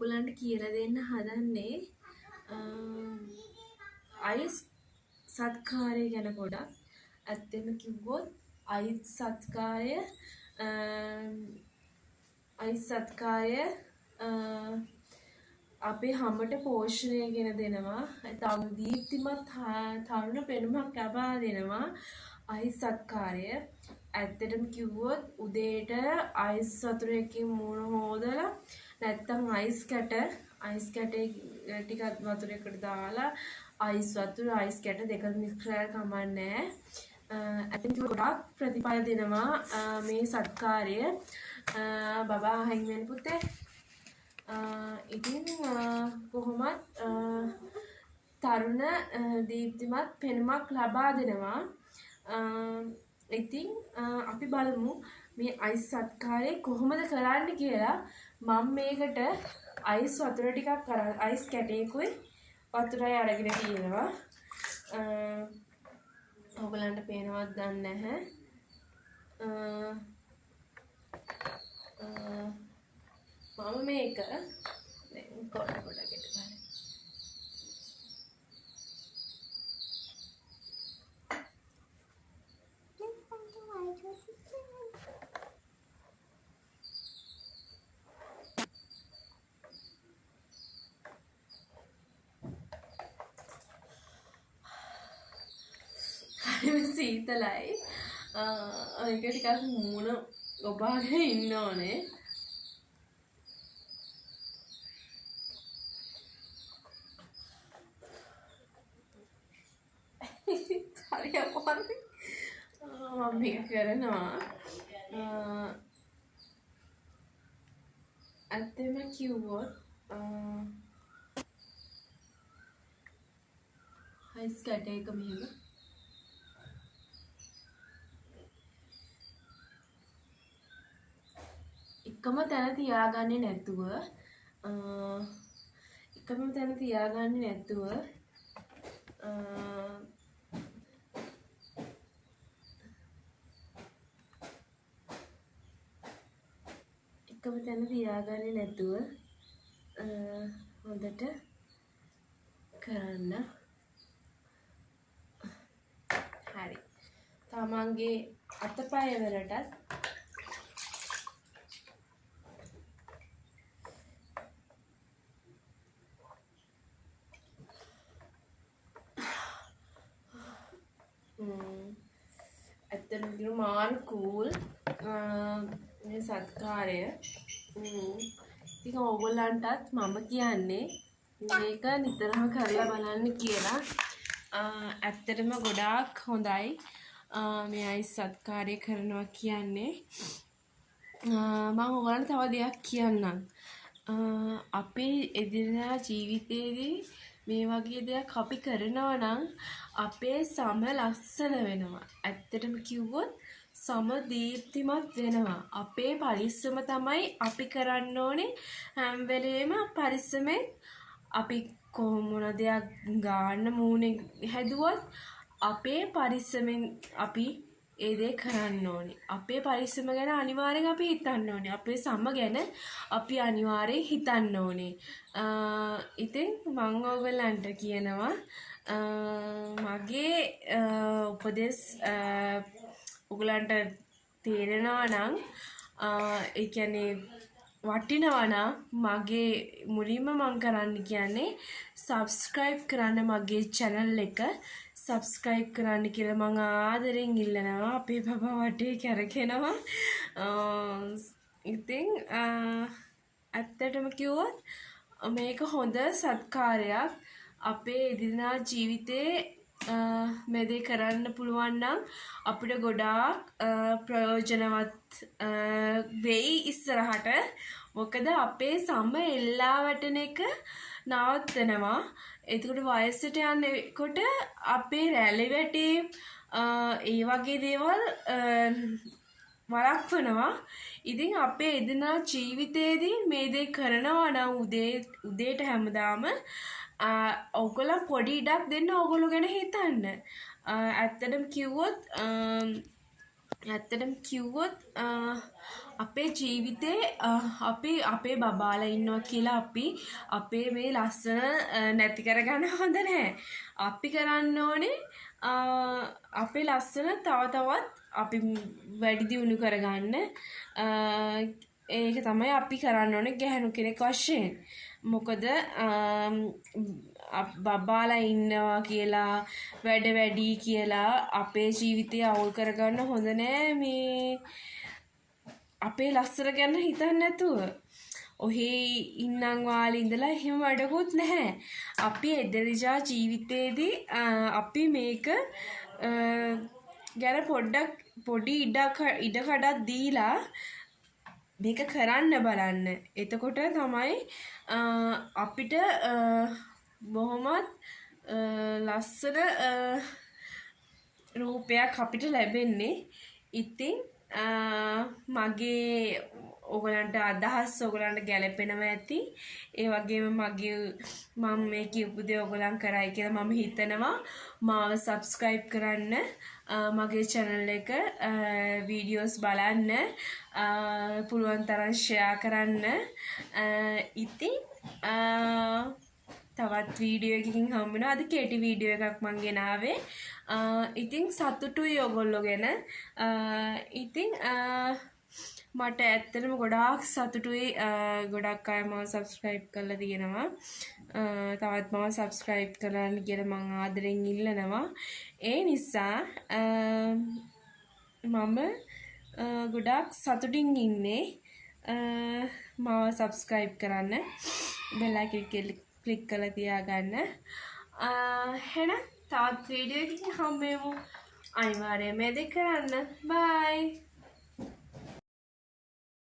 ඔයගොල්ලන්ට කියලා දෙන්න හදන්නේ අයිස් සත්කාරය ගැන පොඩක්. ඇත්තම කිව්වොත් අයිස් සත්කාරය අපේ හැමට පෝෂණය ගෙන දෙනවා. තව දීප්තිමත් තරුණ පෙනුමක් ලබා දෙනවා අයිස් සත්කාරය. ඇත්තටම කිව්වොත් උදේට අයිස් වතුරකින් මූණ හොදලා නැත්තම් අයිස් කැටේ ටිකක් වතුරේකට දාලා අයිස් වතුර අයිස් කැට දෙක මික්ස් කරලා කමන්නේ. ඇත්තටම ගොඩාක් ප්‍රතිඵල දෙනවා මේ සත්කාරය. බබා අහින් වෙන පුතේ. ඉතින් කොහොමත් තරුණ දීප්තිමත් පෙනුමක් ලබා දෙනවා. ඉතින් අපි බලමු මේ අයිස් සත්කාරය කොහොමද කරන්න කියලා. මම මේකට අයිස් වතුර ටිකක් අයිස් කැටයකුයි වතුරයි අරගෙන තියෙනවා. ඔයගලන්ට පේනවද දන්නේ නැහැ. මම මේක ගොඩකට ගන්න. සීතලයි. ඒක ටිකක් මූණ ඔබාගෙන ඉන්න ඕනේ. හරි අපහසුයි. මම මේක කරනවා. ඇත්තම කිව්වොත් අයිස් කැටයක මෙහෙම එකම තැන තියාගන්නේ නැතුව එකම තැන තියාගන්නේ නැතුව හොඳට කරන්න. හරි. තමන්ගේ අතපය වලටත් ඇත්තටම කියනවා මාරු කූල් මේ සත්කාරය. ඉතින් ඕගොල්ලන්ටත් මම කියන්නේ මේක නිතරම කරලා බලන්න කියලා. ඇත්තටම ගොඩාක් හොඳයි මේ අයිස් සත්කාරය කරනවා කියන්නේ. මම ඔයාලට තව දෙයක් කියන්නම්. අපේ එදිනෙදා ජීවිතේදී මේ වගේ දෙයක් අපි කරනවා නම් අපේ සම ලස්සන වෙනවා. ඇත්තටම කිව්වොත් සම දීප්තිමත් වෙනවා. අපේ පරිස්සම තමයි අපි කරන්න ඕනේ. හැම වෙලේම පරිස්සමෙන් අපි කොහොම දෙයක් ගන්න මූණේ හැදුවත් අපේ පරිස්සමෙන් අපි ඒ දේ කරන්න ඕනේ. අපේ පරිස්සම ගැන අනිවාර්යෙන් අපි හිතන්න ඕනේ. අපේ සම ගැන අපි අනිවාර්යෙන් හිතන්න ඕනේ. ඉතින් මම ඔයගලන්ට කියනවා මගේ උපදෙස් ඔයගලන්ට තේරෙනවා නම් ඒ කියන්නේ වටිනවා නම් මගේ මුලින්ම මම කරන්න කියන්නේ subscribe කරන්න මගේ channel එක. subscribe කරන්න කියලා මම ආදරෙන් ඉල්ලනවා. අපේ බබා වටේ කැරකෙනවා. ඉතින් ඇත්තටම කිව්වොත් මේක හොඳ සත්කාරයක්. අපේ එදිනදා ජීවිතේ මේ දේ කරන්න පුළුවන් නම් අපිට ගොඩාක් ප්‍රයෝජනවත් වෙයි ඉස්සරහට. මොකද අපේ සම එල්ලා වැටෙන එක නවත්තනවා. එතකොට වයසට යනකොට අපේ රැලි වැටේ ඒ වගේ දේවල් වළක්වනවා. ඉතින් අපේ එදිනදා ජීවිතේදී මේ දේ කරනවා නම් උදේට හැමදාම ඔයගොල්ලෝ පොඩි ඉඩක් දෙන්න ඔයගොල්ලෝ ගැන හිතන්න. ඇත්තටම කිව්වොත් ඇත්තටම කිව්වොත් අපේ ජීවිතේ අපේ බබාලා ඉන්නවා කියලා අපි අපේ මේ ලස්සන නැති කරගන්න හොඳ නැහැ. අපි කරන්න ඕනේ අපේ ලස්සන තව තවත් අපි වැඩි දියුණු කරගන්න. ඒක තමයි අපි කරන්න ඕනේ ගැහැණු කෙනෙක් වශයෙන්. මොකද බබාලා ඉන්නවා කියලා වැඩ වැඩි කියලා අපේ ජීවිතය අවුල් කරගන්න හොඳ නෑ. මේ අපේ ලස්සන ගැන හිතන්න නැතුව ඔහේ ඉන්නම් වාලේ ඉඳලා එහෙම වැඩකුත් නැහැ. අපි එදිනෙදා ජීවිතේදී අපි මේක ගැන පොඩි ඉඩකඩක් දීලා මේක කරන්න බලන්න. එතකොට තමයි අපිට බොහොමත් ලස්සන රූපයක් අපිට ලැබෙන්නේ. ඉතින් මගේ ඔයගලන්ට අදහස් ඔයගලන්ට ගැලපෙනවා ඇති. ඒ වගේම මම මේ කියපු දේ ඔයගලන් කරයි කියලා මම හිතනවා. මාව subscribe කරන්න, මගේ channel එක videos බලන්න, පුළුවන් තරම් share කරන්න. ඉතින් තවත් වීඩියෝ එකකින් හම්බ වෙනවා. අද කෙටි වීඩියෝ එකක් මම ගෙනාවේ. ඉතින් සතුටුයි ඔයගොල්ලෝ ගැන. ඉතින් මට ඇත්තටම ගොඩාක් සතුටුයි. ගොඩක් අය මාව subscribe කරලා තියෙනවා. තවත් මාව subscribe කරන්න කියලා මම ආදරෙන් ඉල්ලනවා. ඒ නිසා මම ගොඩාක් සතුටින් ඉන්නේ. මාව subscribe කරන්න. bell icon click කරලා තියාගන්න. එහෙනම් තවත් වීඩියෝ එකකින් හම්බ වෙමු. අනිවාර්යයෙන්ම ඒක කරන්න. bye.